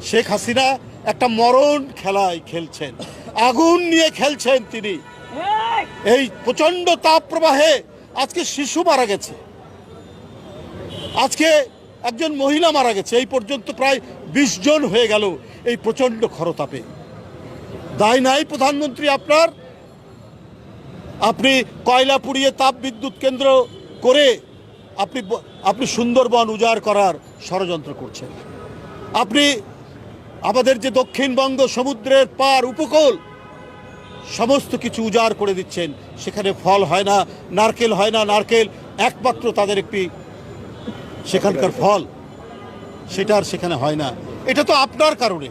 শেখ হাসিনা একটা মরণ খেলায় খেলছেন, আগুন নিয়ে খেলছেন তিনি। এই প্রচণ্ড তাপ প্রবাহে আজকে শিশু মারা গেছে, আজকে একজন মহিলা মারা গেছে, এই পর্যন্ত প্রায় 20 জন হয়ে গেল এই প্রচণ্ড খরতাপে। দায় নাই প্রধানমন্ত্রী আপনার? আপনি কয়লা পুড়িয়ে তাপ বিদ্যুৎ কেন্দ্র করে আপনি সুন্দরবন উজাড় করার ষড়যন্ত্র করছেন। আপনি আমাদের যে দক্ষিণবঙ্গ সমুদ্রের পার উপকূল সমস্ত কিছু উজাড় করে দিচ্ছেন, সেখানে ফল হয় না, নারকেল হয় না। নারকেল একমাত্র তাদের একটি সেখানকার ফল, সেটা আর সেখানে হয় না। এটা তো আপনার কারণে।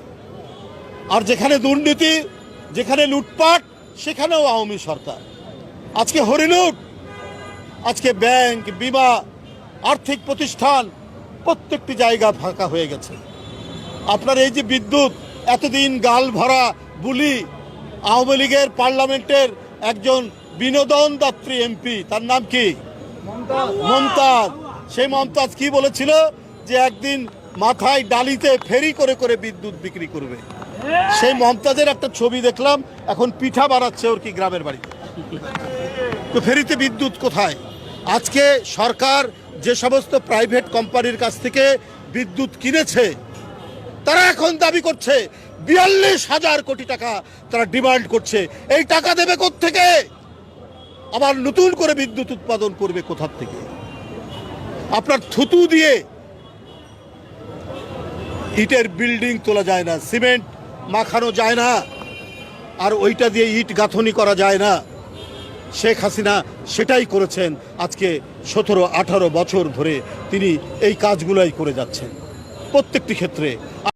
আর যেখানে দুর্নীতি, যেখানে লুটপাট, সেখানেও আওয়ামী সরকার। আজকে হরিলুট, আজকে ব্যাংক, বিমা, আর্থিক প্রতিষ্ঠান প্রত্যেকটি জায়গা ফাঁকা হয়ে গেছে। আপনার এই যে বিদ্যুৎ, এতদিন গাল ভরা বুলি, আওয়ামী লীগের পার্লামেন্টের একজন বিনোদনদাত্রী এমপি, তার নাম কি? মমতাজ। সেই মমতাজ কি বলেছিল? যে একদিন মাথায় ডালিতে ফেরি করে করে বিদ্যুৎ বিক্রি করবে। সেই মমতাজের একটা ছবি দেখলাম, এখন পিঠা বানাচ্ছে ওর কি গ্রামের বাড়িতে। তো ফেরিতে বিদ্যুৎ কোথায়? আজকে সরকার যে সমস্ত প্রাইভেট কোম্পানির কাছ থেকে বিদ্যুৎ কিনেছে, তারা এখন দাবি করছে 42,000 কোটি টাকা তারা ডিমান্ড করছে। এই টাকা দেবে কোত্থেকে? আবার নতুন করে বিদ্যুৎ উৎপাদন করবে কোথার থেকে? আপনার থুতু দিয়ে ইটের বিল্ডিং তোলা যায় না, সিমেন্ট মাখানো যায় না, আর ওইটা দিয়ে ইট গাঁথনি করা যায় না। শেখ হাসিনা সেটাই করেছেন। আজকে 17-18 বছর ধরে তিনি এই কাজগুলোই করে যাচ্ছেন প্রত্যেকটি ক্ষেত্রে।